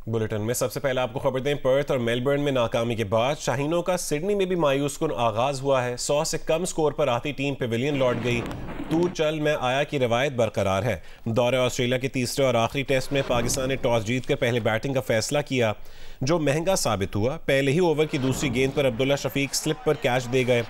Bulletin में सबसे पहले आपको खबर दें, पर्थ और मेलबर्न में नाकामी के बाद शाहीनों का सिडनी में भी मायूस कुन आगाज हुआ है। 100 से कम स्कोर पर आती टीम पेविलियन लौट गई। तू चल मैं आया की रवायत बरकरार है। दौरे ऑस्ट्रेलिया के तीसरे और आखिरी टेस्ट में पाकिस्तान ने टॉस जीतकर पहले बैटिंग का फैसला किया, जो महंगा साबित हुआ। पहले ही ओवर की दूसरी गेंद पर अब्दुल्ला शफीक स्लिप पर कैच दे गए।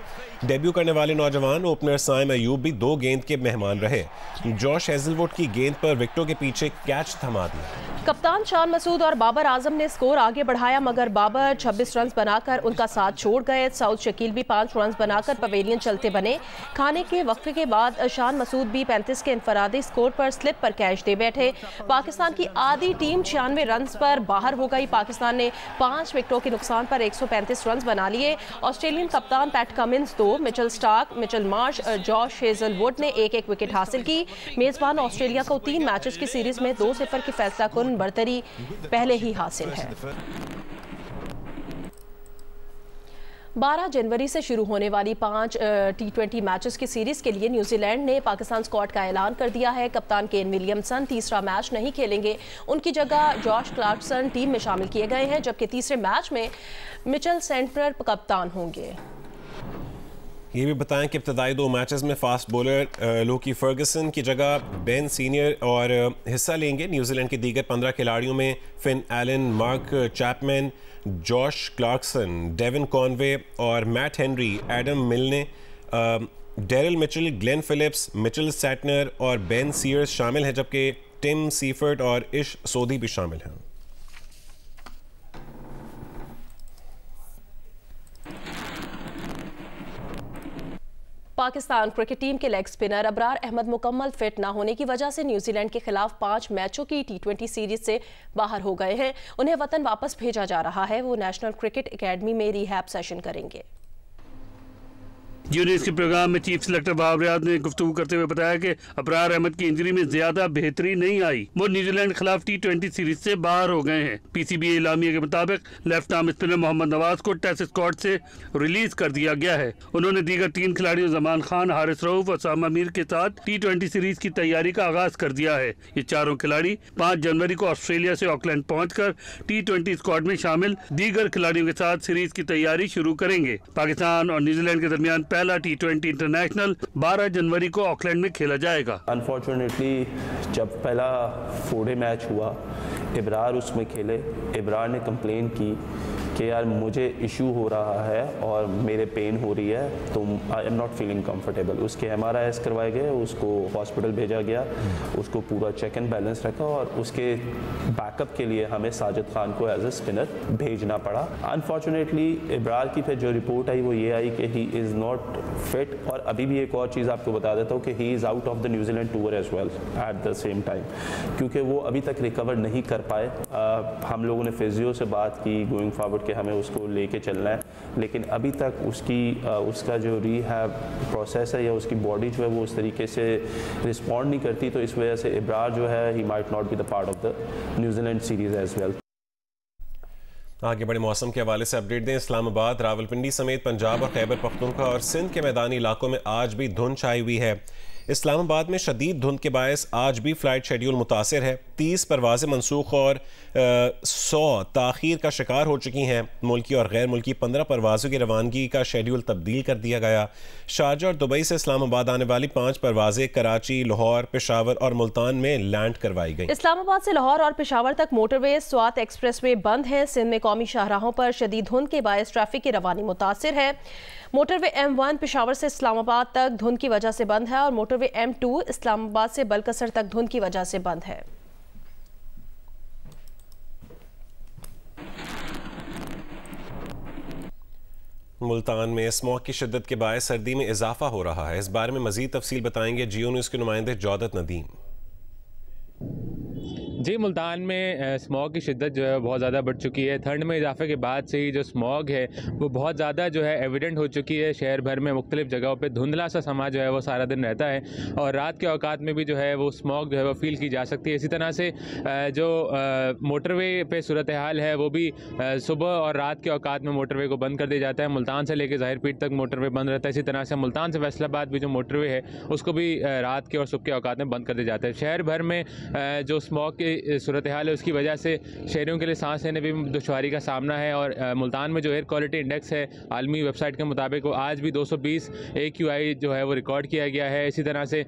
डेब्यू करने वाले नौजवान ओपनर साइम अयूब भी 2 गेंद के मेहमान रहे। जॉश हेजलवुड की गेंद पर विकेटों के पीछे कैच थमा दिया। कप्तान शान मसूद और बाबर आजम ने स्कोर आगे बढ़ाया, मगर बाबर 26 रन बनाकर उनका साथ छोड़ गए। साउथ शकील भी 5 रन बनाकर पवेलियन चलते बने। खाने के वक्फे के बाद शान मसूद भी 35 के इंफरादी स्कोर पर स्लिप पर कैच दे बैठे। पाकिस्तान की आधी टीम 96 रन पर बाहर हो गई। पाकिस्तान ने 5 विकेटों के नुकसान पर 135 रन बना लिए। ऑस्ट्रेलियन कप्तान PAT Cummins 2, Mitchell Starc, Mitchell Marsh, Josh Hazlewood ने 1-1 विकेट हासिल की। मेजबान ऑस्ट्रेलिया को 3 मैचेस की सीरीज में 2-0 की फैसला कुन बरतरी पहले ही हासिल है। 12 जनवरी से शुरू होने वाली 5 T20 मैचेस की सीरीज के लिए न्यूजीलैंड ने पाकिस्तान स्क्वाड का ऐलान कर दिया है। कप्तान केन विलियमसन तीसरा मैच नहीं खेलेंगे, उनकी जगह जॉश क्लार्कसन टीम में शामिल किए गए हैं, जबकि तीसरे मैच में मिचेल सेंटर कप्तान होंगे। ये भी बताएं कि इब्तदाई 2 मैचेस में फास्ट बॉलर लोकी फर्गसन की जगह बेन सीनियर और हिस्सा लेंगे। न्यूजीलैंड के दीगर 15 खिलाड़ियों में Finn Allen, mark Chapman, Josh Clarkson, Devon Conway और मैट हेनरी, एडम मिलने, Daryl Mitchell, Glenn Phillips, Mitchell Santner और बेन सीयर्स शामिल हैं, जबकि टिम सीफर्ट और इश सोधी भी शामिल हैं। पाकिस्तान क्रिकेट टीम के लेग स्पिनर अबरार अहमद मुकम्मल फिट न होने की वजह से न्यूजीलैंड के खिलाफ 5 मैचों की T20 सीरीज से बाहर हो गए हैं। उन्हें वतन वापस भेजा जा रहा है। वो नेशनल क्रिकेट एकेडमी में रिहैब सेशन करेंगे। यूनिस के प्रोग्राम में चीफ सेलेक्टर बाबर रियाद ने गुफ्तगू करते हुए बताया कि अबरार अहमद की इंजरी में ज्यादा बेहतरी नहीं आई। वो न्यूजीलैंड के खिलाफ T20 सीरीज से बाहर हो गए हैं। PCBA इलामिया के मुताबिक left arm spinner Mohammad Nawaz को टेस्ट स्क्वाड से रिलीज कर दिया गया है। उन्होंने दीगर 3 खिलाड़ियों जमान खान, हारिस रऊफ और सामा मीर के साथ T20 सीरीज की तैयारी का आगाज कर दिया है। ये चारों खिलाड़ी 5 जनवरी को ऑस्ट्रेलिया से ऑकलैंड पहुंचकर T20 स्क्वाड में शामिल दीगर खिलाड़ियों के साथ सीरीज की तैयारी शुरू करेंगे। पाकिस्तान और न्यूजीलैंड के दरमियान पहला T20 इंटरनेशनल 12 जनवरी को ऑकलैंड में खेला जाएगा। अनफॉर्चुनेटली जब पहला 4-डे मैच हुआ, इब्रार उसमें खेले। इब्रार ने कंप्लेन की कि यार मुझे इशू हो रहा है और मेरे पेन हो रही है, तो I am not feeling comfortable. उसके MRIs करवाए गए, उसको हॉस्पिटल भेजा गया, उसको पूरा चेक एंड बैलेंस रखा और उसके बैकअप के लिए हमें साजिद खान को एज ए स्पिनर भेजना पड़ा। अनफॉर्चुनेटली इब्रार की फिर जो रिपोर्ट आई वो ये आई कि ही इज़ नॉट फिट। और अभी भी एक और चीज़ आपको बता देता हूँ कि he is out of the New Zealand tour as well at the same time, क्योंकि वो अभी तक रिकवर नहीं कर पाए। हम लोगों ने फिजियो से बात की गोइंग फॉरवर्ड कि हमें उसको लेके चलना है, लेकिन अभी तक उसका जो रिहैब प्रोसेस है या उसकी बॉडी जो है वो उस तरीके से रिस्पॉन्ड नहीं करती, तो इस वजह से इब्रार जो है he might not be the part of the New Zealand series as well. आगे बड़े मौसम के हवाले से अपडेट दें। इस्लामाबाद, रावलपिंडी समेत पंजाब और खैबर पख्तूनख्वा और सिंध के मैदानी इलाकों में आज भी धुंध छाई हुई है। इस्लामाबाद में शदीद धुंध के बायस आज भी फ़्लाइट शेड्यूल मुतासिर है। 30 परवाज़ें मनसूख और 100 ताख़ीर का शिकार हो चुकी हैं। मुल्की और गैर मुल्की 15 परवाज़ों की रवानगी का शेड्यूल तब्दील कर दिया गया। शारजा और दुबई से इस्लामाबाद आने वाली 5 परवाज़ें कराची, लाहौर, पेशावर और मुल्तान में लैंड करवाई गई। इस्लामाबाद से लाहौर और पेशावर तक मोटरवे, स्वात एक्सप्रेसवे बंद है। सिंध में कौमी शाहराहों पर शदीद धुंध के बायस ट्रैफिक की रवानी मुतासिर है। मोटरवे M1 पेशावर से इस्लामाबाद तक धुंध की वजह से बंद है और मोटरवे M2 इस्लामाबाद से बलकसर तक धुंध की वजह से बंद है। मुल्तान में स्मॉग की शिद्दत के बायस सर्दी में इजाफा हो रहा है। इस बारे में मजीद तफसील बताएंगे जियो न्यूज़ के नुमाइंदे जौदत नदीम। जी, मुल्तान में स्मॉग की शिद्दत जो है बहुत ज़्यादा बढ़ चुकी है। ठंड में इजाफे के बाद से ही जो स्मॉग है वो बहुत ज़्यादा जो है एविडेंट हो चुकी है। शहर भर में मुख्तलिफ जगहों पे धुंधला सा समा जो है वो सारा दिन रहता है और रात के औकात में भी जो है वो स्मॉग जो है वो फील की जा सकती है। इसी तरह से जो मोटरवे पे सूरत हाल है वो भी सुबह और रात के औकात में मोटरवे को बंद कर दिया जाता है। मुल्तान से लेकर ज़ाहिर पीर तक मोटरवे बंद रहता है। इसी तरह से मुल्तान से फैसलाबाद भी जो मोटरवे है उसको भी रात के और सुबह के औकात में बंद कर दिया जाता है। शहर भर में जो स्मॉग की ये सूरत हाल है उसकी वजह से शहरियों के लिए सांस लेने में भी दुश्वारी का सामना है। और मुल्तान में जो एयर क्वालिटी इंडेक्स है आलमी वेबसाइट के मुताबिक वो आज भी 220 AQI जो है वो रिकॉर्ड किया गया है। इसी तरह से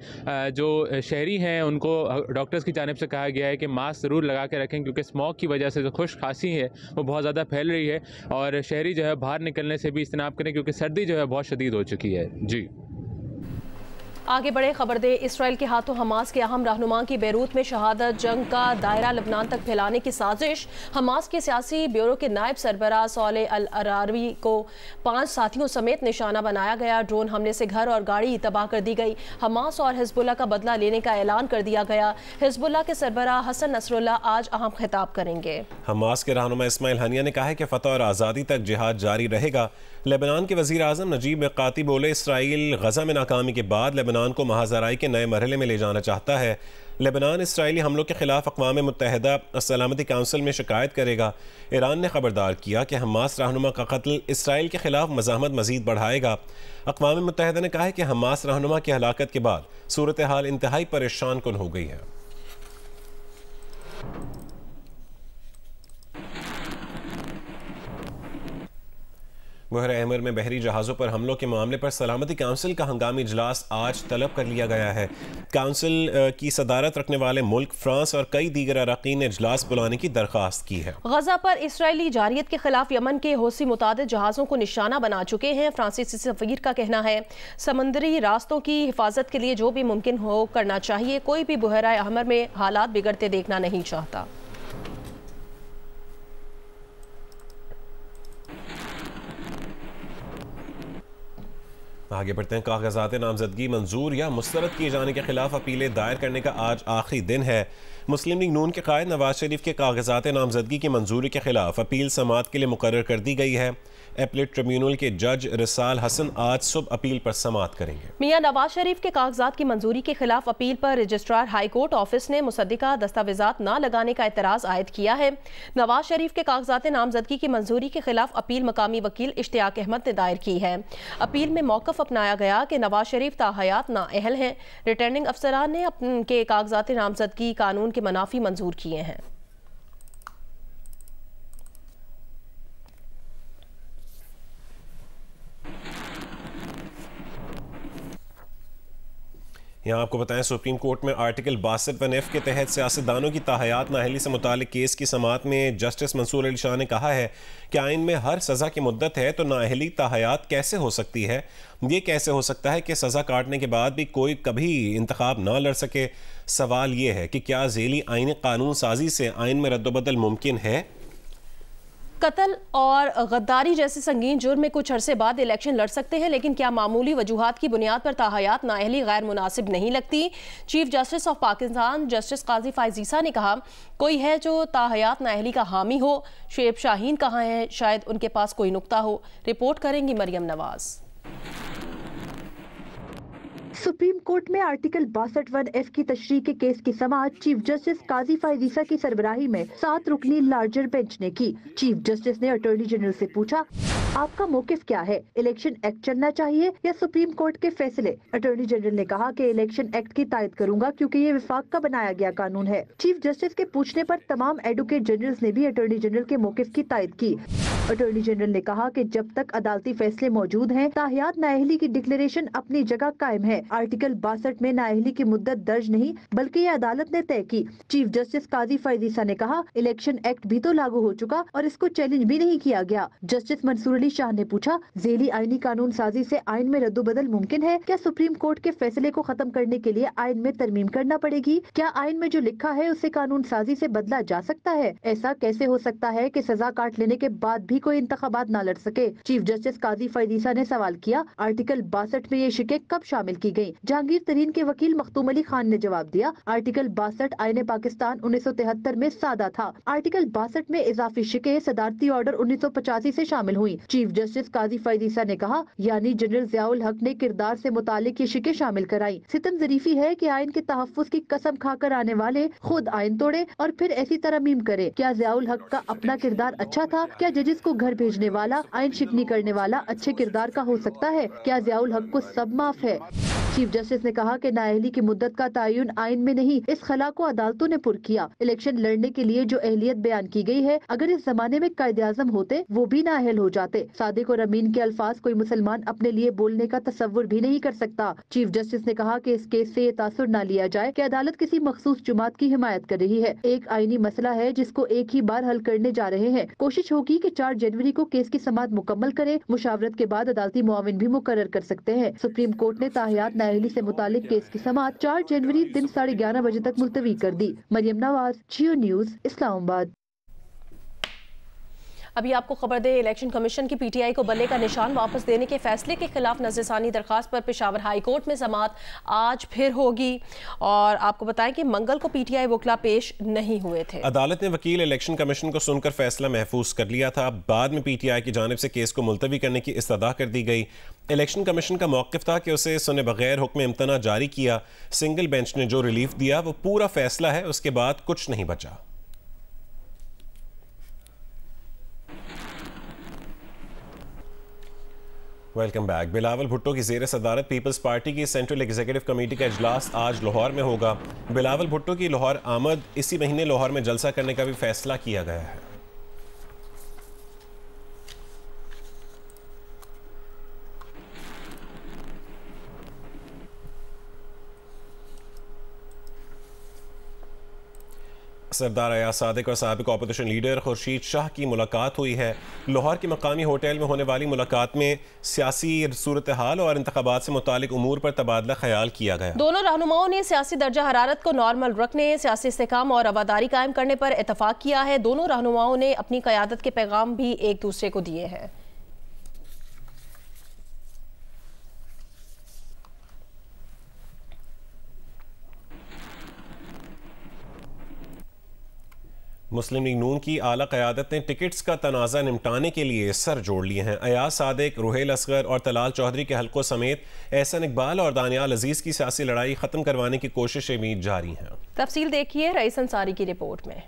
जो शहरी हैं उनको डॉक्टर्स की जानिब से कहा गया है कि मास्क ज़रूर लगा के रखें, क्योंकि स्मॉग की वजह से जो खुश्क खांसी है वो बहुत ज़्यादा फैल रही है। और शहरी जो है बाहर निकलने से भी इज्तनाब करें, क्योंकि सर्दी जो है बहुत शदीद हो चुकी है। जी आगे बढ़े खबर दे, इसराइल के हाथों हमास के अहम रहनुमा की बैरूत में शहादत, जंग का दायरा लबनान तक फैलाने की साजिश। हमास के सियासी ब्यूरो के नायब सरबराह सोलेह अल अरारी को 5 साथियों समेत निशाना बनाया गया। ड्रोन हमले से घर और गाड़ी तबाह कर दी गई। हमास और हिजबुल्लाह का बदला लेने का ऐलान कर दिया गया। हिजबुल्लाह के सरबराह हसन नसरुल्लाह आज अहम खिताब करेंगे। हमास के रहनुमा इस्माइल हनिया ने कहा है कि फतह और आज़ादी तक जिहाद जारी रहेगा। लेबनान के वज़ीर आज़म नजीब मिक़ाती बोले, इसराइल गज़ा में नाकामी के बाद लेबनान को महाज़राई के नए मरहले में ले जाना चाहता है। लेबनान इसराइली हमलों के खिलाफ अक़वाम मुत्तहिदा सलामती काउंसिल में शिकायत करेगा। ईरान ने खबरदार किया कि हमास रहनुमा का कत्ल इसराइल के खिलाफ मज़ाहमत मज़ीद बढ़ाएगा। अक़वाम मुत्तहिदा ने कहा है कि हमास रहनुमा की हलाकत के बाद सूरत हाल इंतहाई परेशान कुन हो गई है। बहर अहमर में बहरी जहाज़ों पर हमलों के मामले पर सलामती काउंसिल का हंगामी इजलास आज तलब कर लिया गया है। काउंसिल की सदारत रखने वाले मुल्क फ्रांस और कई दीगर अरकान ने इजलास बुलाने की दरख्वास्त की है। गजा पर इसराइली जारियत के खिलाफ यमन के हौसी मुतादिद जहाज़ों को निशाना बना चुके हैं। फ्रांसीसी सफीर का कहना है समुद्री रास्तों की हिफाजत के लिए जो भी मुमकिन हो करना चाहिए। कोई भी बहर अहमर में हालात बिगड़ते देखना नहीं चाहता। आगे बढ़ते हैं। कागजात नामजदगी मंजूर या मुस्तरद किए जाने के खिलाफ अपीलें दायर करने का आज आखिरी दिन है। मुस्लिम लीग नून के कायद नवाज शरीफ के कागजात नामजदगी की मंजूरी के खिलाफ अपील समाअत के लिए मुकर्रर कर दी गई है। एपलेट ट्रिब्यूनल के जज रिसाल हसन आज सुबह अपील पर समाअत करेंगे। मियां नवाज शरीफ के कागजात की मंजूरी के खिलाफ अपील पर रजिस्ट्रार हाई कोर्ट ऑफिस ने मुसद्दिका दस्तावेजात न लगाने का एतराज आयद किया है। नवाज शरीफ के कागजात नामजदगी की मंजूरी के खिलाफ अपील मकामी वकील इश्तियाक अहमद ने दायर की है। अपील में मौक़िफ़ अपनाया गया कि नवाज शरीफ ताहयात नाअहल हैं। रिटर्निंग अफसरान ने उनके कागजात नामजदगी कानून के मनाफी मंजूर किए हैं। यहाँ आपको बताएं, सुप्रीम कोर्ट में आर्टिकल 62(1)(f) के तहत सियासतदानों की ताहयात नाअहली से मुतालिक केस की समाअत में जस्टिस मंसूर अली शाह ने कहा है कि आइन में हर सज़ा की मुद्दत है तो नाअहली ताहयात कैसे हो सकती है। ये कैसे हो सकता है कि सज़ा काटने के बाद भी कोई कभी इंतखाब ना लड़ सके। सवाल ये है कि क्या झेली आइन कानून साजी से आइन में रद्दबदल मुमकिन है। कत्ल और गद्दारी जैसे संगीन जुर्म में कुछ अरसे बाद इलेक्शन लड़ सकते हैं, लेकिन क्या मामूली वजूहात की बुनियाद पर ताहयात नाअहली गैर मुनासिब नहीं लगती। Chief justice of Pakistan justice Qazi Faez Isa ने कहा, कोई है जो ताहयात नाअहली का हामी हो। शुएब शाहीन कहाँ है, शायद उनके पास कोई नुक्ता हो। रिपोर्ट करेंगी मरियम नवाज। सुप्रीम कोर्ट में आर्टिकल 62(1)(f) की तशरीह के केस की समाअत चीफ जस्टिस काजी फायज़ ईसा की सरबराही में 7 रुकनी लार्जर बेंच ने की। चीफ जस्टिस ने अटॉर्नी जनरल से पूछा, आपका मौकिफ क्या है, इलेक्शन एक्ट चलना चाहिए या सुप्रीम कोर्ट के फैसले। अटॉर्नी जनरल ने कहा कि इलेक्शन एक्ट की तायद करूंगा क्योंकि ये विफाक का बनाया गया कानून है। चीफ जस्टिस के पूछने पर तमाम एडवोकेट जनरल्स ने भी अटॉर्नी जनरल के मौकिफ की तायद की। अटॉर्नी जनरल ने कहा कि जब तक अदालती फैसले मौजूद हैं, ताहयात नाअहली की डिक्लेरेशन अपनी जगह कायम है। आर्टिकल 62 में नाअहली की मुद्दत दर्ज नहीं बल्कि ये अदालत ने तय की। चीफ जस्टिस काजी फायज़ ईसा ने कहा, इलेक्शन एक्ट भी तो लागू हो चुका और इसको चैलेंज भी नहीं किया गया। जस्टिस मंसूर अली शाह ने पूछा, झेली आईनी कानून साजी से आइन में रद्दोबदल मुमकिन है। क्या सुप्रीम कोर्ट के फैसले को खत्म करने के लिए आइन में तरमीम करना पड़ेगी। क्या आइन में जो लिखा है उसे कानून साजी से बदला जा सकता है। ऐसा कैसे हो सकता है कि सजा काट लेने के बाद भी कोई इंतखाबात न लड़ सके। चीफ जस्टिस काजी फायज़ ईसा ने सवाल किया, आर्टिकल 62 में ये शिकें कब शामिल की गयी। जहांगीर तरीन के वकील मखदूम अली खान ने जवाब दिया, आर्टिकल 62 आईने पाकिस्तान 1973 में सादा था। आर्टिकल 62 में इजाफी शिकें सदारती ऑर्डर 1985 से शामिल हुई। चीफ जस्टिस काजी फायज़ ईसा ने कहा, यानी जनरल ज़ियाउल हक ने किरदार से मुतालिक ये शिकें शामिल कराई। सितम ज़रीफी है कि आइन के तहफ़्फ़ुज़ की कसम खाकर आने वाले खुद आइन तोड़े और फिर ऐसी तरमीम करे। क्या ज़ियाउल हक का अपना किरदार अच्छा था। क्या जजेस को घर भेजने वाला, आइन शिकनी करने वाला अच्छे किरदार का हो सकता है। क्या ज़ियाउल हक को सब माफ है। चीफ जस्टिस ने कहा कि नाअहली की मुद्दत का तयन आइन में नहीं, इस खला को अदालतों ने पुर किया। इलेक्शन लड़ने के लिए जो अहलियत बयान की गई है, अगर इस जमाने में कायदे आज़म होते वो भी नाअहल हो जाते। सादिक और अमीन के अल्फाज कोई मुसलमान अपने लिए बोलने का तसव्वुर भी नहीं कर सकता। चीफ जस्टिस ने कहा कि इस केस से ये तासुर न लिया जाए कि अदालत किसी मखसूस जमात की हिमायत कर रही है। एक आईनी मसला है जिसको एक ही बार हल करने जा रहे हैं। कोशिश होगी कि 4 जनवरी को केस की समाअत मुकम्मल करें। मुशावरत के बाद अदालती मुआविन भी मुकर्रर कर सकते हैं। सुप्रीम कोर्ट ने ताहियात नाअहली से मुतालिक केस की समाअत 4 जनवरी दिन 11:30 बजे तक मुलतवी कर दी। मरियम नवाज, जियो न्यूज़, इस्लामाबाद। अभी आपको खबर दें, इलेक्शन कमीशन की पीटीआई को बल्ले का निशान वापस देने के फैसले के खिलाफ नज़रसानी दरखास्त पर पेशावर हाई कोर्ट में समाअत आज फिर होगी। और आपको बताएं कि मंगल को पीटीआई वकला पेश नहीं हुए थे। अदालत ने वकील इलेक्शन कमीशन को सुनकर फैसला महफूज कर लिया था। बाद में पीटीआई की जानिब से केस को मुलतवी करने की इस्तदा कर दी गई। इलेक्शन कमीशन का मौक़िफ़ था कि उसे सुने बगैर हुक्म इम्तना जारी किया। सिंगल बेंच ने जो रिलीफ दिया वो पूरा फैसला है, उसके बाद कुछ नहीं बचा। Welcome back. बिलावल भुट्टो की ज़ेर सदारत पीपल्स पार्टी की सेंट्रल एग्जीक्यूटिव कमेटी का इजलास आज लाहौर में होगा। बिलावल भुट्टो की लाहौर आमद, इसी महीने लाहौर में जलसा करने का भी फैसला किया गया है। सरदार अयाज सादिक और साबिक अपोजिशन लीडर खुर्शीद शाह की मुलाकात हुई है। लाहौर के मकामी होटल में होने वाली मुलाकात में सियासी सूरत हाल और इंतखाबात से मुतालिक उमूर पर तबादला ख्याल किया गया। दोनों रहनुमाओं ने सियासी दर्जा हरारत को नॉर्मल रखने, सियासी इस्तेकाम और रवादारी कायम करने पर इतफाक किया है। दोनों रहनुमाओं ने अपनी क़यादत के पैगाम भी एक दूसरे को दिए हैं। मुस्लिम लीग नून की आला क़यादत ने टिकट्स का तनाज़ा निपटाने के लिए सर जोड़ लिए हैं। अयाज सादिक, रुहेल असगर और तलाल चौधरी के हलकों समेत एहसन इकबाल और दानियाल अजीज़ की सियासी लड़ाई ख़त्म करवाने की कोशिशें भी जारी हैं। तफसील देखिए रईस अंसारी की रिपोर्ट में।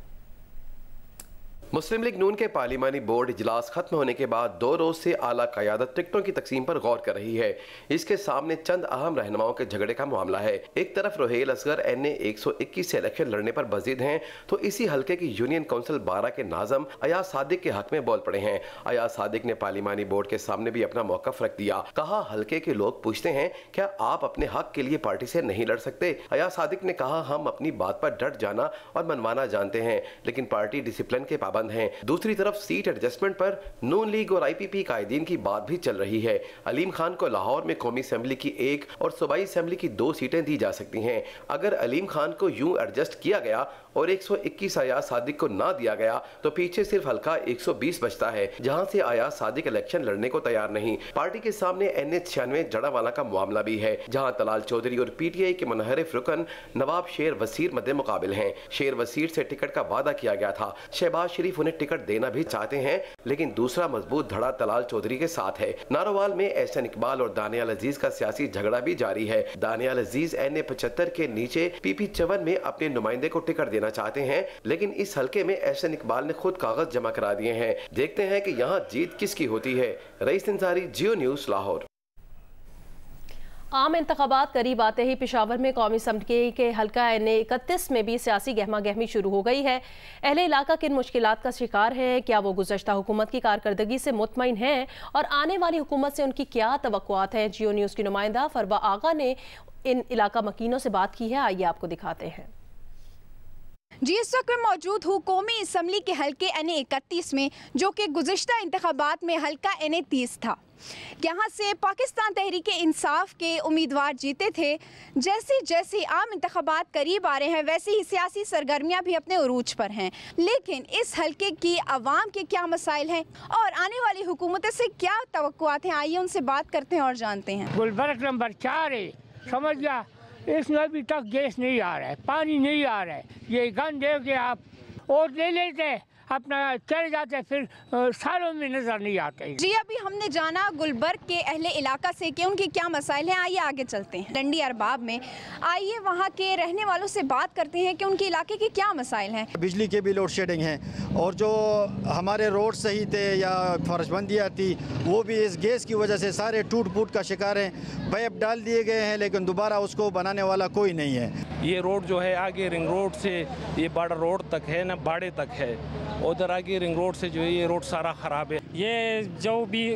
मुस्लिम लीग नून के पार्लिमानी बोर्ड इजलास खत्म होने के बाद 2 रोज से आला क़यादत टिकटों की तकसीम पर गौर कर रही है। इसके सामने चंद अहम रहनुमाओं के झगड़े का मामला है। एक तरफ रुहेल असगर NA 121 से इलेक्शन लड़ने पर बजीद हैं, तो इसी हल्के की यूनियन काउंसिल 12 के नाज़म अयाज सादिक के हक में बोल पड़े हैं। अयाज सादिक ने पार्लिमानी बोर्ड के सामने भी अपना मौक़िफ़ रख दिया। कहा, हल्के के लोग पूछते हैं क्या आप अपने हक के लिए पार्टी से नहीं लड़ सकते। अयाज सादिक ने कहा, हम अपनी बात पर डट जाना और मनवाना जानते हैं, लेकिन पार्टी डिसिप्लिन के पाबंद हैं। दूसरी तरफ सीट एडजस्टमेंट पर नून लीग और IPP कायदीन की बात भी चल रही है। अलीम खान को लाहौर में कौमी असेंबली की 1 और सूबाई असेंबली की 2 सीटें दी जा सकती हैं। अगर अलीम खान को यूं एडजस्ट किया गया और 121 अयाज सादिक को ना दिया गया तो पीछे सिर्फ हल्का 120 बचता है, जहां से अयाज सादिक इलेक्शन लड़ने को तैयार नहीं। पार्टी के सामने NA 96 जड़ावाला का मामला भी है, जहां तलाल चौधरी और PTI के मुनहरिफ रुकन नवाब शेर वसीर मद्दे मुकाबिल हैं। शेर वसीर से टिकट का वादा किया गया था। शहबाज शरीफ उन्हें टिकट देना भी चाहते हैं, लेकिन दूसरा मजबूत धड़ा तलाल चौधरी के साथ है। नारोवाल में एहसन इकबाल और दानियाल अजीज का सियासी झगड़ा भी जारी है। दानियाल अजीज NA 75 के नीचे PP 54 में अपने नुमाइंदे को टिकट देना चाहते हैं, लेकिन इस हल्के में एहसन इकबाल ने खुद कागज जमा करा दिए हैं। देखते हैं कि यहाँ जीत किसकी होती है। रईस अंसारी, जियो न्यूज़, लाहौर। आम इंतखाबात करीब आते ही पेशावर में कौमी असम्बली के हल्का NA 31 में भी सियासी गहमा गहमी शुरू हो गई है। अहले इलाका किन मुश्किलात का शिकार है, क्या वो गुज़श्ता हुकूमत की कारकर्दगी से मुतमईन हैं और आने वाली हुकूमत से उनकी क्या तवक्कुआत हैं। जियो न्यूज़ की नुमाइंदा फरवा आगा ने इन इलाका मकीनों से बात की है, आइए आपको दिखाते हैं। जी, इस वक्त मैं मौजूद हूँ कौमी असम्बली के हल्के NA 31 में, जो कि गुज़श्ता इंतखाबात में हल्का NA 30 था। यहाँ से पाकिस्तान तहरीक इंसाफ के उम्मीदवार जीते थे। जैसे जैसे आम इंतखाबात करीब आ रहे हैं, वैसे ही सियासी सरगर्मियाँ भी अपने उरूज पर हैं। लेकिन इस हल्के की आवाम के क्या मसाइल हैं और आने वाली हुकूमत से क्या तवक्कुआत हैं, आइए उनसे बात करते हैं और जानते हैं। गुलबर्ग नंबर 4 है, समझ गया, इसमें अभी तक गैस नहीं आ रहा है, पानी नहीं आ रहा है। ये गन दे के आप और ले लेते हैं, अपना चले जाते हैं, फिर सालों में नजर नहीं आते। जी अभी हमने जाना गुलबर्ग के अहले इलाका से कि उनके क्या मसाइल हैं। आइए आगे चलते हैं डंडी अरबाब में, आइए वहाँ के रहने वालों से बात करते हैं कि उनके इलाके के क्या मसाइल हैं। बिजली के भी लोड शेडिंग है, और जो हमारे रोड सही थे या फर्शबंदियाँ थी वो भी इस गैस की वजह से सारे टूट फूट का शिकार हैं। पाइप डाल दिए गए हैं लेकिन दोबारा उसको बनाने वाला कोई नहीं है। ये रोड जो है आगे रिंग रोड से ये बॉर्डर रोड तक है ना, बाड़े तक है, उधर आगे रिंग रोड से जो है ये रोड सारा ख़राब है। ये जो भी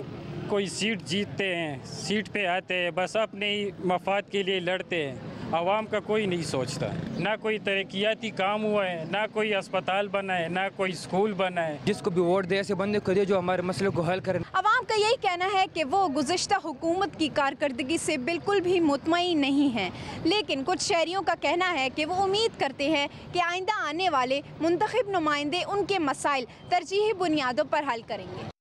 कोई सीट जीतते हैं, सीट पे आते हैं, बस अपने ही मफाद के लिए लड़ते हैं, आवाम का कोई नहीं सोचता। ना कोई तरक्याती काम हुआ है, ना कोई अस्पताल बना है, ना कोई स्कूल बना है। जिसको भी वोट दे ऐसे बंदे को दे जो हमारे मसले को हल करें। आवाम का यही कहना है कि वो गुज़िश्ता हुकूमत की कारकर्दगी से बिल्कुल भी मुतमईन नहीं है, लेकिन कुछ शहरियों का कहना है कि वो उम्मीद करते हैं कि आइंदा आने वाले मुंतखब नुमाइंदे उनके मसाइल तरजीही बुनियादों पर हल करेंगे।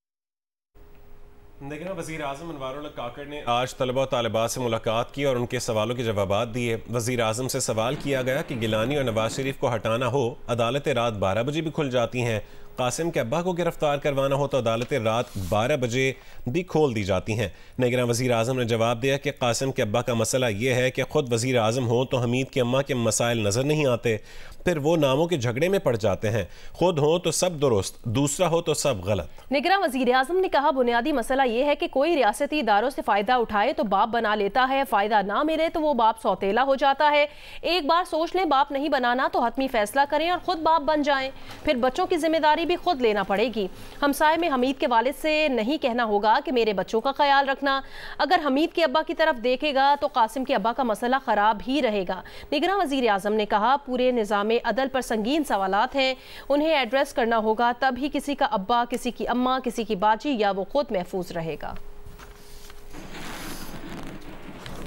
देखना वज़ीर आज़म अनवारुल हक काकड़ ने आज तलबा और तालिबात से मुलाकात की और उनके सवालों के जवाब दिए। वज़ीर आज़म से सवाल किया गया कि गिलानी और नवाज शरीफ को हटाना हो, अदालतें रात 12 बजे भी खुल जाती हैं। कासिम के अब्बा को गिरफ्तार करवाना हो तो अदालतें रात 12 बजे भी खोल दी जाती हैं। निगरान वज़ीर आज़म ने जवाब दिया कि कासिम के अब्बा का मसला ये है कि ख़ुद वज़ीर आज़म हो तो हमीद की अम्मा के मसाइल नज़र नहीं आते, फिर वो नामों के झगड़े में पड़ जाते हैं। खुद हो तो सब दुरुस्त, दूसरा हो तो सब गलत। निगरान वज़ीर आज़म ने कहा बुनियादी मसला ये है कि कोई रियासती इदारों से फ़ायदा उठाए तो बाप बना लेता है, फ़ायदा ना मिले तो वो बाप सौतेला हो जाता है। एक बार सोच लें बाप नहीं बनाना तो हतमी फैसला करें और ख़ुद बाप बन जाएं, फिर बच्चों की जिम्मेदारी भी खुद लेना पड़ेगी। हमसाये में हमीद के वालिद से नहीं कहना होगा कि मेरे बच्चों का ख्याल रखना। अगर हमीद के अब्बा की तरफ देखेगा तो कासिम के अब्बा का मसला ख़राब ही रहेगा। निगरान वज़ीर आज़म ने कहा पूरे निज़ाम अदल पर संगीन सवालात हैं, उन्हें एड्रेस करना होगा, तभी किसी का अब्बा, किसी की अम्मा, किसी की बाजी या वो खुद महफूज रहेगा।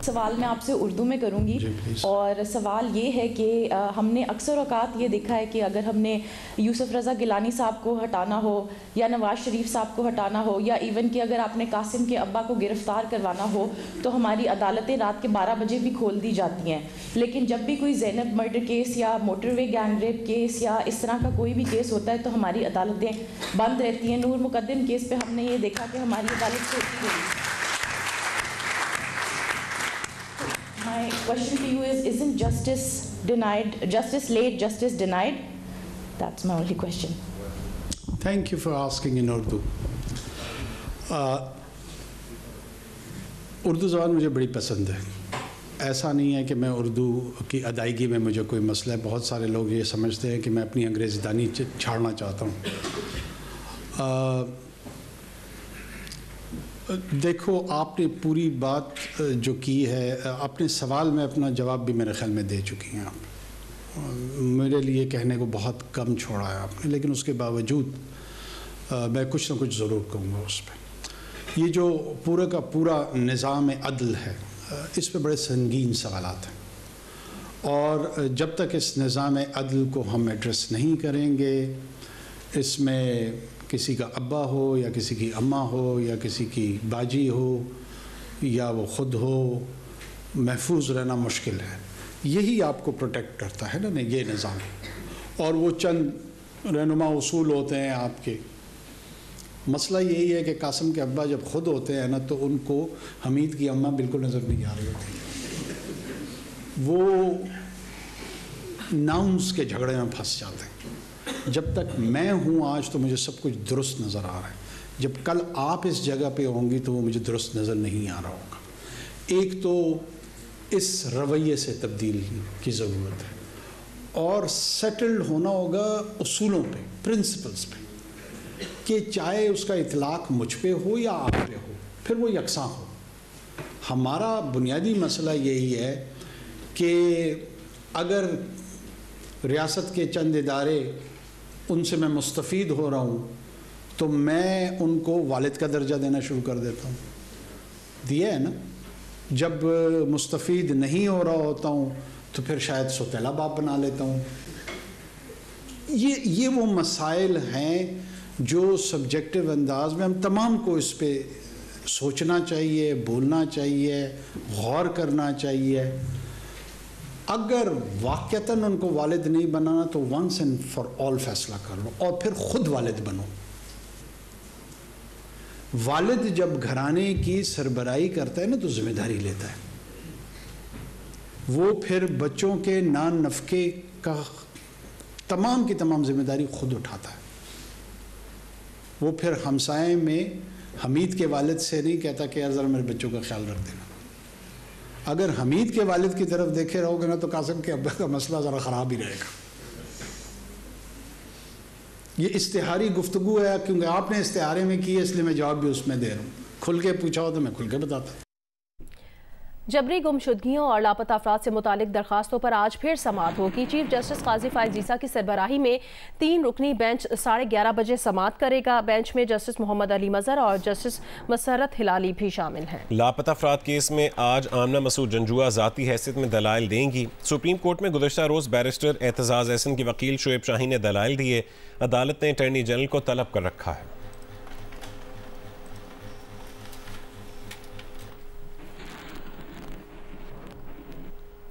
सवाल मैं आपसे उर्दू में करूंगी, और सवाल ये है कि हमने अक्सर औकात ये देखा है कि अगर हमने यूसुफ रज़ा गिलानी साहब को हटाना हो या नवाज शरीफ साहब को हटाना हो, या इवन कि अगर आपने कासिम के अब्बा को गिरफ़्तार करवाना हो तो हमारी अदालतें रात के 12 बजे भी खोल दी जाती हैं। लेकिन जब भी कोई ज़ैनब मर्डर केस या मोटरवे गैंग रेप केस या इस तरह का कोई भी केस होता है तो हमारी अदालतें बंद रहती हैं। नूर मुकद्दम केस पर हमने ये देखा कि हमारी अदालत खोली गई। My question to you is, isn't justice denied, justice late, justice denied? That's my only question. Thank you for asking in Urdu. Urdu ज़बान मुझे बड़ी पसंद है। ऐसा नहीं है कि मैं उर्दू की अदायगी में मुझे कोई मसला है। बहुत सारे लोग ये समझते हैं कि मैं अपनी अंग्रेज़ी दानी छाड़ना चाहता हूँ। देखो, आपने पूरी बात जो की है, अपने सवाल में अपना जवाब भी मेरे ख्याल में दे चुकी हैं आप। मेरे लिए कहने को बहुत कम छोड़ा है आपने, लेकिन उसके बावजूद मैं कुछ ना कुछ ज़रूर कहूँगा उस पर। ये जो पूरा का पूरा निज़ाम अदल है, इस पे बड़े संगीन सवालात हैं, और जब तक इस निज़ाम अदल को हम एड्रेस नहीं करेंगे, इसमें किसी का अब्बा हो या किसी की अम्मा हो या किसी की बाजी हो या वो ख़ुद हो, महफूज रहना मुश्किल है। यही आपको प्रोटेक्ट करता है ना ये निज़ाम, और वो चंद रहनुमा उसूल होते हैं आपके। मसला यही है कि कासिम के अब्बा जब ख़ुद होते हैं ना तो उनको हमीद की अम्मा बिल्कुल नज़र नहीं आ रही होती। वो नाउंस के झगड़े में फंस जाते हैं। जब तक मैं हूँ आज तो मुझे सब कुछ दुरुस्त नज़र आ रहा है, जब कल आप इस जगह पे होंगी तो वो मुझे दुरुस्त नज़र नहीं आ रहा होगा। एक तो इस रवैये से तब्दीली की ज़रूरत है, और सेटल्ड होना होगा उसूलों पे, प्रिंसिपल्स पे, कि चाहे उसका इतलाक़ मुझ पे हो या आप पे हो, फिर वो यकसां हो। हमारा बुनियादी मसला यही है कि अगर रियासत के चंद इदारे, उनसे मैं मुस्तफ़ीद हो रहा हूँ तो मैं उनको वालिद का दर्जा देना शुरू कर देता हूँ। दिया है ना। जब मुस्तफ़ीद नहीं हो रहा होता हूँ तो फिर शायद सौतेला बाप बना लेता हूँ। ये वो मसाइल हैं जो सब्जेक्टिव अंदाज में हम तमाम को इस पे सोचना चाहिए, बोलना चाहिए, गौर करना चाहिए। अगर वाक़तन उनको वालिद नहीं बनाना तो वंस एंड फॉर ऑल फैसला कर लो और फिर खुद वालिद बनो। वालिद जब घराने की सरबराही करता है ना तो जिम्मेदारी लेता है, वो फिर बच्चों के नान नफ़के का तमाम की तमाम जिम्मेदारी खुद उठाता है। वो फिर हमसाए में हमीद के वालिद से नहीं कहता कि यार ज़रा मेरे बच्चों का ख्याल रख देना। अगर हमीद के वालिद की तरफ देखे रहोगे ना तो कासिम के अब्बा का मसला ज़रा ख़राब ही रहेगा। ये इस्तिहारी गुफ्तगू है क्योंकि आपने इस्तिहारे में की है, इसलिए मैं जवाब भी उसमें दे रहा हूँ। खुल के पूछा हो तो मैं खुल के बताता। जबरी गुमशुदगियों और लापता अफराद से मुतालिक दरखास्तों पर आज फिर समाअत होगी। चीफ जस्टिस काजी फाइज ईसा की सरबराही में 3 रुकनी बेंच 11:30 बजे समाअत करेगा। बेंच में जस्टिस मोहम्मद अली मजहर और जस्टिस मसरत हिलाली भी शामिल हैं। लापता अफराद केस में आज आमना मसूद जंजुआ ज़ाती हैसियत में दलाइल देंगी। सुप्रीम कोर्ट में गुज़श्ता रोज़ बैरिस्टर एतजाज़ एहसन के वकील शोएब शाहीन ने दलाइल दिए। अदालत ने अटॉर्नी जनरल को तलब कर रखा है।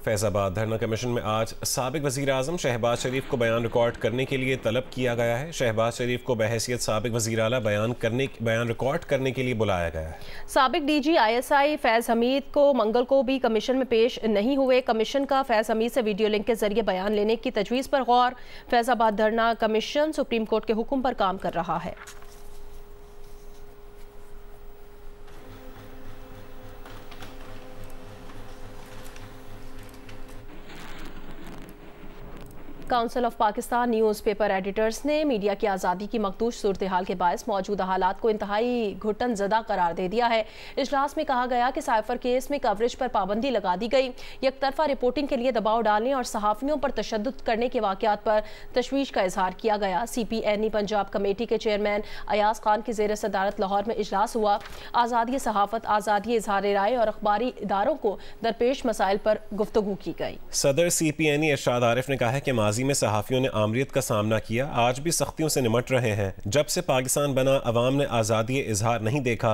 फैज़ाबाद धरना कमीशन में आज साबिक वज़ीर आज़म शहबाज शरीफ को बयान रिकॉर्ड करने के लिए तलब किया गया है। शहबाज शरीफ को बहैसियत साबिक वज़ीर आला बयान रिकॉर्ड करने के लिए बुलाया गया है। साबिक DG ISI फैज़ हमीद को मंगल को भी कमीशन में पेश नहीं हुए। कमीशन का फैज़ हमीद से वीडियो लिंक के जरिए बयान लेने की तजवीज़ पर गौर। फैज़ाबाद धरना कमीशन सुप्रीम कोर्ट के हुक्म पर काम कर रहा है। Council of Pakistan newspaper editors ने मीडिया की आज़ादी की मखदूश सूरत हाल के बायस मौजूदा हालात को इंतहाई घुटन ज़दा करार दे दिया है। इजलास में कहा गया कि साइफर केस में कवरेज पर पाबंदी लगा दी गई। यकतरफा रिपोर्टिंग के लिए दबाव डालने और सहाफ़ियों पर तशद्दुद करने के वाक़यात पर तशवीश का इजहार किया गया। CPNE पंजाब कमेटी के चेयरमैन अयाज खान की ज़ेर सदारत लाहौर में इजलास हुआ। आज़ादी सहाफ़त, आज़ादी इजहार राय और अखबारी इदारों को दरपेश मसाइल पर गुफ्तगू की गई। सदर CPNE इरशाद आरिफ ने कहा है कि माजी में सहाफ़ियों ने आमरीत का सामना किया, आज भी सख्तियों से निमट रहे हैं। जब से पाकिस्तान बना अवाम ने आज़ादी इजहार नहीं देखा।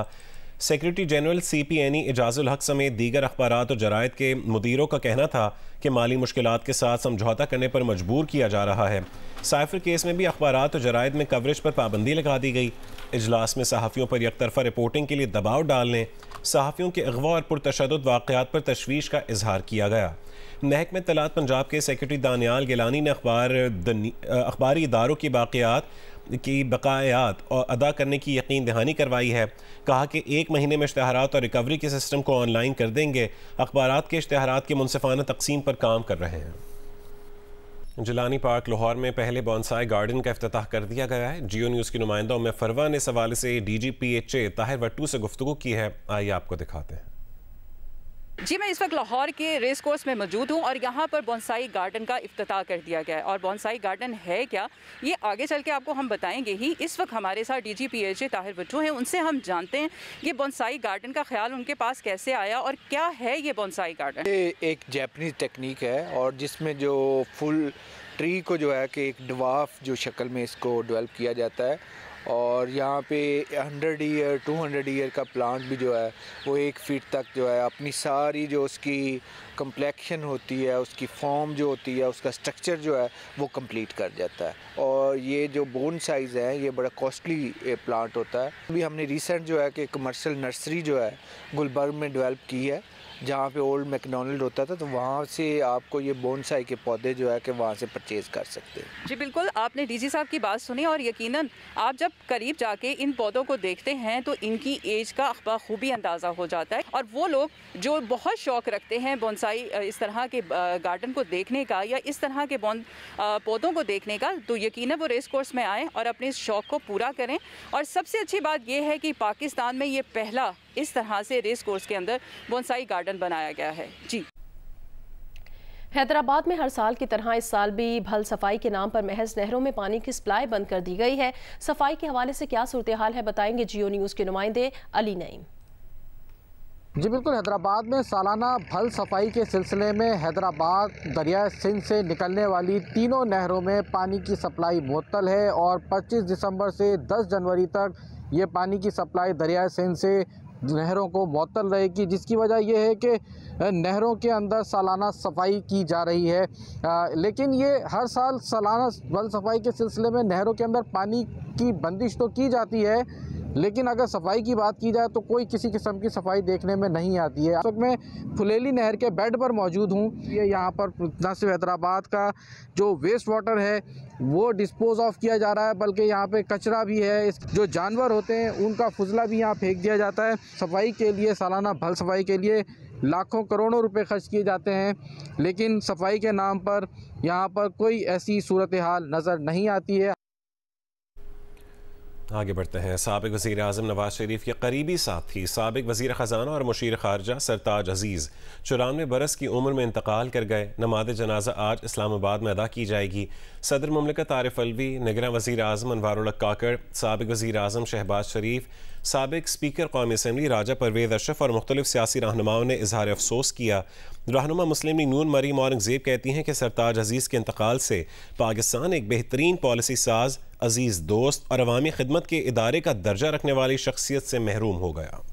सेक्रेटरी जनरल CPNE इजाज़ुल हक समेत दीगर अखबारात और जरायद के मुदीरों का कहना था कि माली मुश्किलात के साथ समझौता करने पर मजबूर किया जा रहा है। साइफर केस में भी अखबारात और जरायद में कवरेज पर पाबंदी लगा दी गई। इजलास में सहाफ़ियों पर यकतरफा रिपोर्टिंग के लिए दबाव डालने, सहाफ़ियों के अगवा और पुरतशद्दुद वाक़यात पर तशवीश का इजहार किया गया। महकमे तलात पंजाब के सेक्रेटरी दानियाल गिलानी ने अखबारी इदारों की बकायात और अदा करने की यकीन दहानी करवाई है। कहा कि 1 महीने में इश्तहारात और रिकवरी के सिस्टम को ऑनलाइन कर देंगे। अखबारात के इश्तहारात की मुनसिफाना तकसीम पर काम कर रहे हैं। जिलानी पार्क लाहौर में पहले बॉन्साई गार्डन का इफ्तिताह कर दिया गया है। जियो न्यूज़ की नुमाइंदा उम्मे फरवा ने इस हवाले से DGPHA ताहिर वट्टू से गुफ्तगू की है। आइए आपको दिखाते हैं। जी, मैं इस वक्त लाहौर के रेस कोर्स में मौजूद हूँ और यहाँ पर बॉन्साई गार्डन का इफ्तिताह कर दिया गया है। और बॉन्साई गार्डन है क्या, ये आगे चल के आपको हम बताएंगे ही। इस वक्त हमारे साथ DGPHA ताहिर वट्टू हैं, उनसे हम जानते हैं कि बॉन्साई गार्डन का ख्याल उनके पास कैसे आया और क्या है ये बॉन्साई गार्डन। ये एक जापानीज़ टेक्निक है और जिसमें जो फुल ट्री को जो है कि एक डवार्फ जो शक्ल में इसको डेवलप किया जाता है और यहाँ पे 100 ईयर 200 ईयर का प्लांट भी जो है वो 1 फीट तक जो है अपनी सारी जो उसकी कम्प्लेक्शन होती है, उसकी फॉर्म जो होती है, उसका स्ट्रक्चर जो है वो कंप्लीट कर जाता है। और ये जो बोन साइज़ है ये बड़ा कॉस्टली प्लांट होता है। अभी हमने रिसेंट जो है कि कमर्शियल नर्सरी जो है गुलबर्ग में डेवलप की है, जहाँ पे ओल्ड मैकडॉनल्ड होता था, तो वहाँ से आपको ये बोनसाई के पौधे जो है कि वहाँ से परचेज़ कर सकते हैं। जी बिल्कुल, आपने DG साहब की बात सुनी और यकीनन आप जब करीब जाके इन पौधों को देखते हैं तो इनकी एज का बखूबी अंदाज़ा हो जाता है। और वो लोग जो बहुत शौक़ रखते हैं बोनसाई इस तरह के गार्डन को देखने का या इस तरह के पौधों को देखने का, तो यकीनन वो रेस कोर्स में आएँ और अपने इस शौक़ को पूरा करें। और सबसे अच्छी बात यह है कि पाकिस्तान में ये पहला इस तरह से रेस कोर्स के अंदर बोनसाई गार्डन बनाया गया है। जी, हैदराबाद में हर साल की तरह इस साल भी भल सफाई के नाम पर महज नहरों में पानी की सप्लाई बंद कर दी गई है। सफाई के हवाले से क्या सूरत हाल है, बताएंगे जियो न्यूज़ के नुमाइंदे अली नईम। जी बिल्कुल, हैदराबाद में सालाना भल सफाई के सिलसिले में हैदराबाद दरिया सिंध से निकलने वाली तीनों नहरों में पानी की सप्लाई मुअत्तल है और 25 दिसंबर से 10 जनवरी तक ये पानी की सप्लाई दरिया सिंध से नहरों को मुअत्तल रहेगी, जिसकी वजह यह है कि नहरों के अंदर सालाना सफाई की जा रही है। लेकिन ये हर साल सालाना बल सफाई के सिलसिले में नहरों के अंदर पानी की बंदिश तो की जाती है, लेकिन अगर सफाई की बात की जाए तो कोई किसी किस्म की सफाई देखने में नहीं आती है। इस वक्त मैं फुलेली नहर के बेड पर मौजूद हूँ। ये यहाँ पर न सिर्फ हैदराबाद का जो वेस्ट वाटर है वो डिस्पोज ऑफ किया जा रहा है, बल्कि यहाँ पे कचरा भी है। जो जानवर होते हैं उनका फुजला भी यहाँ फेंक दिया जाता है। सफाई के लिए, सालाना भल सफाई के लिए लाखों करोड़ों रुपए खर्च किए जाते हैं, लेकिन सफाई के नाम पर यहाँ पर कोई ऐसी सूरत हाल नज़र नहीं आती है। आगे बढ़ते हैं। साबिक वज़ीर आज़म नवाज शरीफ के करीबी साथी साबिक वज़ीर ख़जाना और मुशीर ख़ारजा सरताज अजीज़ 94 बरस की उम्र में इंतकाल कर गए। नमाज जनाजा आज इस्लामाबाद में अदा की जाएगी। सदर मुमलिकत आरिफ अलवी, निगरां वज़ीर आज़म अनवारुल हक काकड़, साबिक वज़ीर आज़म शहबाज शरीफ, साबिक स्पीकर कौमी असम्बली राजा परवेज़ अशरफ और मुख्तलिफ सियासी रहनुमाओं ने इजहार अफसोस किया। रहनुमा मुस्लिम लीग नून मरीम औरंगज़ेब कहती हैं कि सरताज अजीज़ के इंतकाल से पाकिस्तान एक बेहतरीन पॉलिसी साज, अजीज़ दोस्त और अवामी खिदमत के इदारे का दर्जा रखने वाली शख्सियत से महरूम हो गया।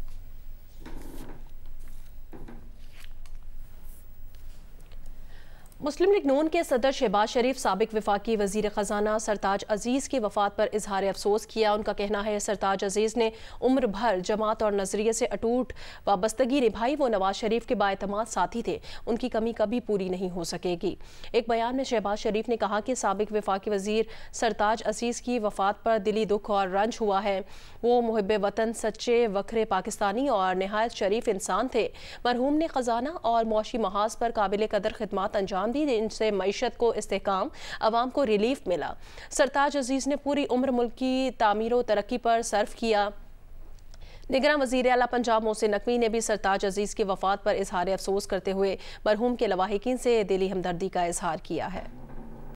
मुस्लिम लीग नून के सदर शहबाज शरीफ साबिक वफाकी वज़ीर ख़जाना सरताज अजीज़ की वफ़ात पर इजहार अफसोस किया। उनका कहना है सरताज अजीज़ ने उम्र भर जमात और नज़रिए से अटूट वाबस्तगी निभाई। वो नवाज शरीफ के बाएतमाद साथी थे, उनकी कमी कभी पूरी नहीं हो सकेगी। एक बयान में शहबाज शरीफ ने कहा कि साबिक वफाकी वज़ीर सरताज अजीज़ की वफ़ात पर दिली दुख और रंज हुआ है। वो मुहिब वतन, सच्चे वखरे पाकिस्तानी और नहायत शरीफ इंसान थे। मरहूम ने ख़जाना और मुआशी महाज पर काबिल कदर खिदमात अंजाम दी, जिनसे मईशत को इस्तेहकाम, अवाम को रिलीफ मिला। सरताज अजीज़ ने पूरी उम्र मुल्क की तामीर व तरक्की पर सर्फ किया। निगरां वज़ीर आला पंजाब मोहसिन नकवी ने भी सरताज अजीज़ की वफ़ात पर इजहार अफसोस करते हुए मरहूम के लवाहिकीन से दिली हमदर्दी का इजहार किया है।